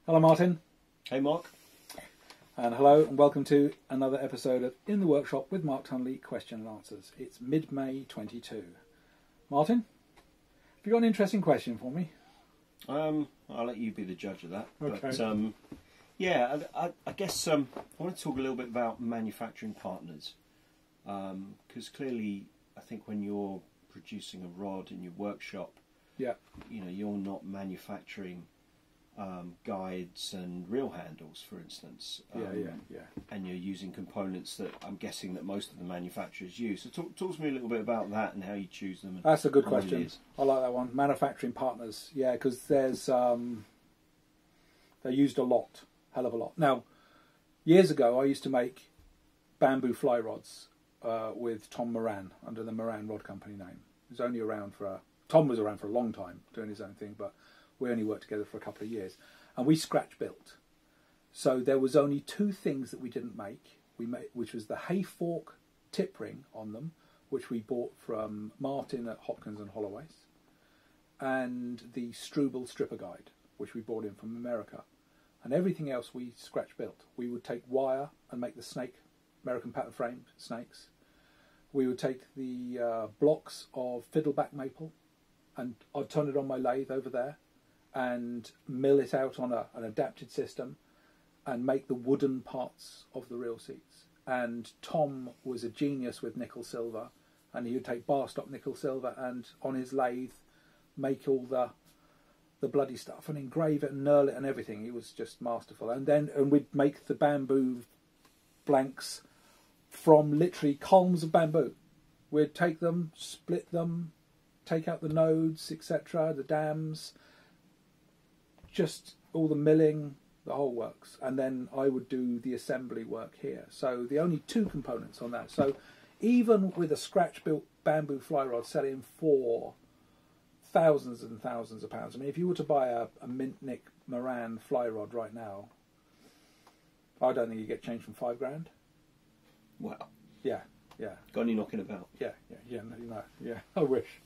Hello, Martin. Hey, Mark. And hello, and welcome to another episode of In the Workshop with Mark Tunley, Question and Answers. It's mid-May 22. Martin, have you got an interesting question for me? I'll let you be the judge of that. Okay. But, yeah, I guess I want to talk a little bit about manufacturing partners. Because clearly, I think when you're producing a rod in your workshop, Yeah. you know, you're not manufacturing guides and reel handles, for instance. Yeah. And you're using components that I'm guessing that most of the manufacturers use. So talk to me a little bit about that and how you choose them. And That's a good what it question. is. I like that one. Manufacturing partners. Yeah, because there's they're used a lot, hell of a lot. Now, years ago, I used to make bamboo fly rods with Tom Moran under the Moran Rod Company name. He was only around Tom was around for a long time doing his own thing, but we only worked together for a couple of years, and we scratch built. So there was only two things that we didn't make. We made, which was the hay fork tip ring on them, which we bought from Martin at Hopkins and Holloway's, and the Struble stripper guide, which we bought in from America. And everything else we scratch built. We would take wire and make the snake, American pattern frame snakes. We would take the blocks of fiddleback maple, and I'd turn it on my lathe over there and mill it out on an adapted system and make the wooden parts of the reel seats. And Tom was a genius with nickel silver, and he would take bar stock nickel silver and on his lathe make all the bloody stuff and engrave it and knurl it and everything. He was just masterful. And we'd make the bamboo blanks from literally columns of bamboo. We'd take them, split them, take out the nodes, etc., the dams, just all the milling, the whole works. And then I would do the assembly work here. So the only two components on that. So even with a scratch-built bamboo fly rod selling for thousands and thousands of pounds. I mean, if you were to buy a Mint Nick Moran fly rod right now, I don't think you get change from £5,000. Wow. Yeah. Got any knocking about? Yeah. I wish.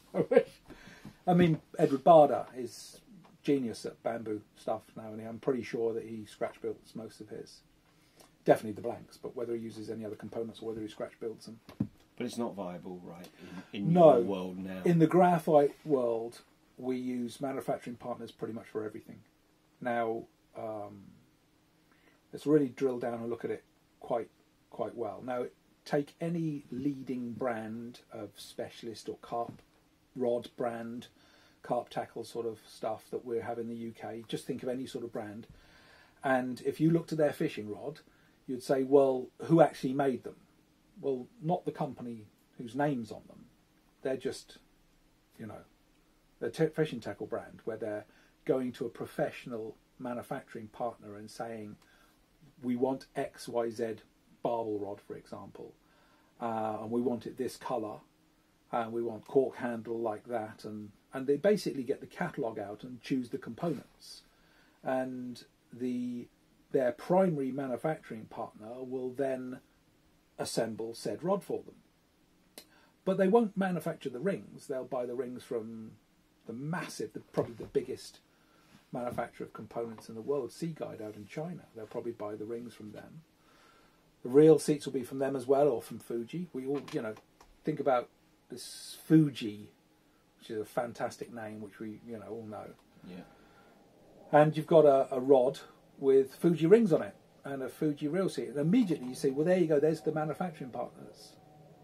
I mean, Edward Barder is genius at bamboo stuff now, and I'm pretty sure that he scratch builds most of his. Definitely the blanks, but whether he uses any other components or whether he scratch builds them. But it's not viable, right, in your world now? In the graphite world, we use manufacturing partners pretty much for everything. Now, let's really drill down and look at it quite well. Now, take any leading brand of specialist or carp rod brand, carp tackle sort of stuff that we have in the UK. Just think of any sort of brand. And if you looked at their fishing rod, you'd say, well, who actually made them? Well, not the company whose name's on them. They're just, they're fishing tackle brand where they're going to a professional manufacturing partner and saying, we want XYZ barbel rod, for example, and we want it this colour, and we want cork handle like that, and they basically get the catalogue out and choose the components, and their primary manufacturing partner will then assemble said rod for them. But they won't manufacture the rings. They'll buy the rings from the massive, probably the biggest manufacturer of components in the world, Sea Guide out in China. They'll probably buy the rings from them. The reel seats will be from them as well, or from Fuji. We all, think about this Fuji, which is a fantastic name, which we, all know. Yeah. And you've got a rod with Fuji rings on it and a Fuji reel seat. And immediately you see, well, there you go, there's the manufacturing partners.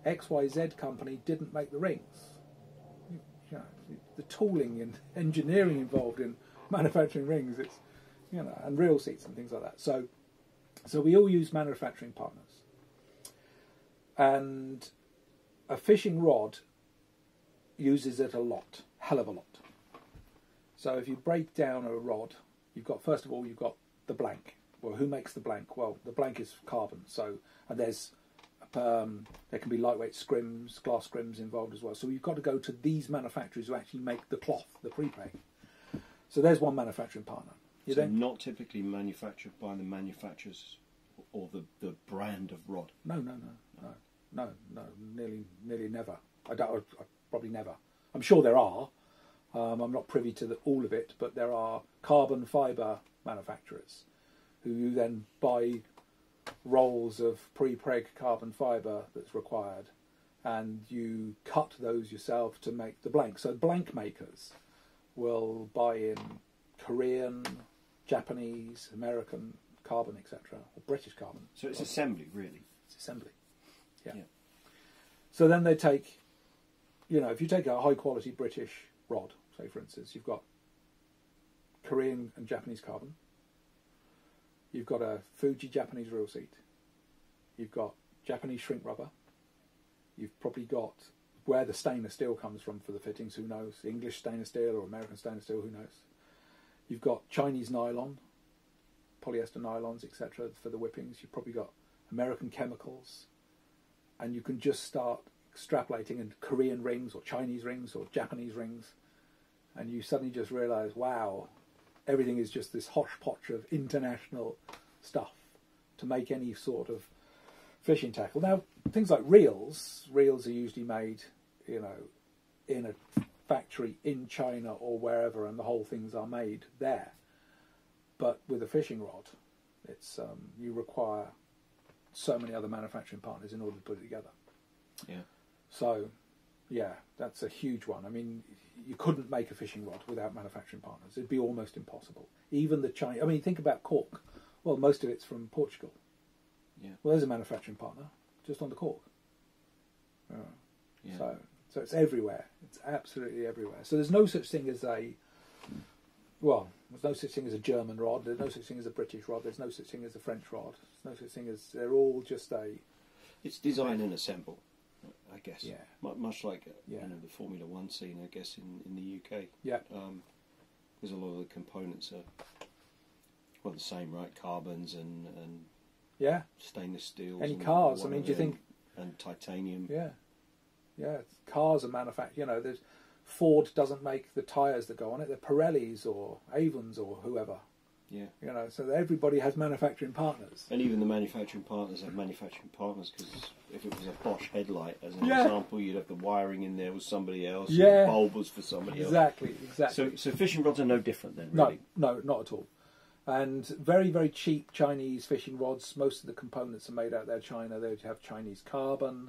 XYZ company didn't make the rings. The tooling and engineering involved in manufacturing rings, it's, and reel seats and things like that. So we all use manufacturing partners. And a fishing rod uses it a lot, hell of a lot. So if you break down a rod, first of all, you've got the blank. Well, who makes the blank? Well, the blank is carbon. And there can be lightweight scrims, glass scrims involved as well. So you've got to go to these manufacturers who actually make the cloth, the prepay. So there's one manufacturing partner. Not typically manufactured by the manufacturers or the brand of rod. No. Nearly never. Probably never. I'm sure there are. I'm not privy to all of it, but there are carbon fibre manufacturers, who you then buy rolls of pre-preg carbon fibre that's required, and you cut those yourself to make the blank. So blank makers will buy in Korean, Japanese, American carbon, etc., or British carbon. So it's assembly, really. It's assembly. Yeah. So then they take, if you take a high quality British rod, say for instance, you've got Korean and Japanese carbon, you've got a Fuji Japanese reel seat, you've got Japanese shrink rubber, you've probably got where the stainless steel comes from for the fittings, who knows, English stainless steel or American stainless steel, who knows. You've got Chinese nylon, polyester nylons, etc. for the whippings. You've probably got American chemicals, and you can just start extrapolating in Korean rings or Chinese rings or Japanese rings, and you suddenly just realise, wow, everything is just this hodgepodge of international stuff to make any sort of fishing tackle. Now, things like reels are usually made, in a factory in China or wherever, and the whole things are made there. But with a fishing rod, it's you require so many other manufacturing partners in order to put it together. Yeah. So, yeah, that's a huge one. I mean, you couldn't make a fishing rod without manufacturing partners. It'd be almost impossible. Even the Chinese... I mean, think about cork. Well, most of it's from Portugal. Yeah. Well, there's a manufacturing partner just on the cork. Yeah. So it's everywhere. It's absolutely everywhere. So there's no such thing as there's no such thing as a German rod. There's no such thing as a British rod. There's no such thing as a French rod. There's no such thing as... They're all just It's design and assemble, I guess. Yeah. Much like the Formula One scene, I guess, in the UK. Yeah. Because a lot of the components are the same, right? Carbons and stainless steels. Any cars? I mean, do you think... And titanium. Yeah. Yeah, cars are manufactured. There's Ford doesn't make the tyres that go on it. They're Pirellis or Avons or whoever. Yeah. So everybody has manufacturing partners. And even the manufacturing partners have manufacturing partners, because if it was a Bosch headlight, as an example, you'd have the wiring in there with somebody else. Yeah. The bulb was for somebody else. Exactly. So fishing rods are no different then, really? No, not at all. And very, very cheap Chinese fishing rods. Most of the components are made out there. China. They would have Chinese carbon.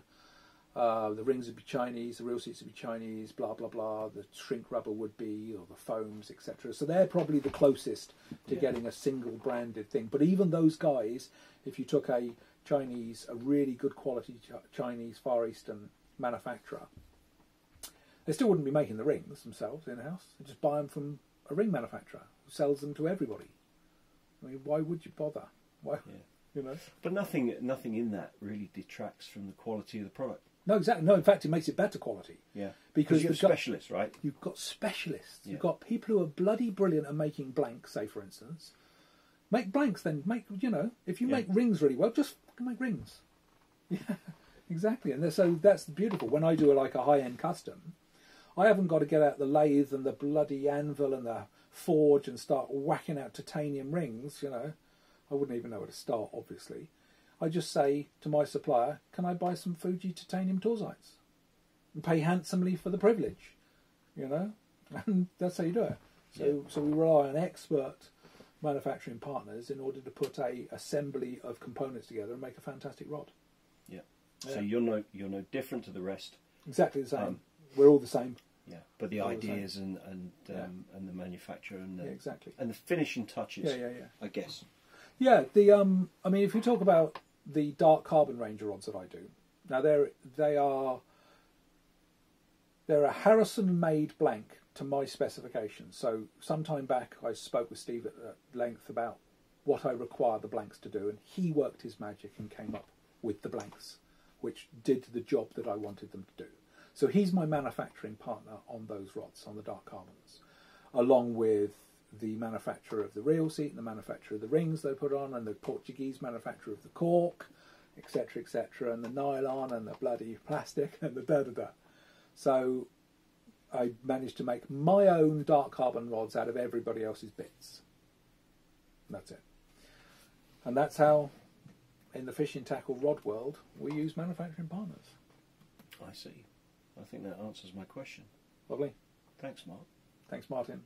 The rings would be Chinese, the reel seats would be Chinese, blah, blah, blah. The shrink rubber would be, or the foams, etc. So they're probably the closest to getting a single branded thing. But even those guys, if you took a really good quality Chinese Far Eastern manufacturer, they still wouldn't be making the rings themselves in-house. They just buy them from a ring manufacturer who sells them to everybody. I mean, why would you bother? Why, But nothing in that really detracts from the quality of the product. No, exactly. No, in fact, it makes it better quality. Yeah. Because you've got specialists, right? You've got specialists. Yeah. You've got people who are bloody brilliant at making blanks, say, for instance. Make blanks, then. If you make rings really well, just make rings. Yeah, exactly. And so that's beautiful. When I do a high-end custom, I haven't got to get out the lathe and the bloody anvil and the forge and start whacking out titanium rings, I wouldn't even know where to start, obviously. I just say to my supplier, can I buy some Fuji titanium torsites? And pay handsomely for the privilege, And that's how you do it. So we rely on expert manufacturing partners in order to put a assembly of components together and make a fantastic rod. Yeah. So you're no different to the rest. Exactly the same. We're all the same. Yeah. But the ideas and the manufacture and exactly. And the finishing touches. Yeah. I guess. Yeah. I mean, if you talk about the dark carbon Ranger rods that I do, now they're a Harrison-made blank to my specifications. So some time back, I spoke with Steve at length about what I require the blanks to do, and he worked his magic and came up with the blanks, which did the job that I wanted them to do. So he's my manufacturing partner on those rods, on the dark carbons, along with the manufacturer of the reel seat and the manufacturer of the rings they put on, and the Portuguese manufacturer of the cork, etc., and the nylon and the bloody plastic and the da-da-da. So I managed to make my own dark carbon rods out of everybody else's bits. That's it. And that's how, in the fishing tackle rod world, we use manufacturing partners. I see. I think that answers my question. Lovely. Thanks, Mark. Thanks, Martin.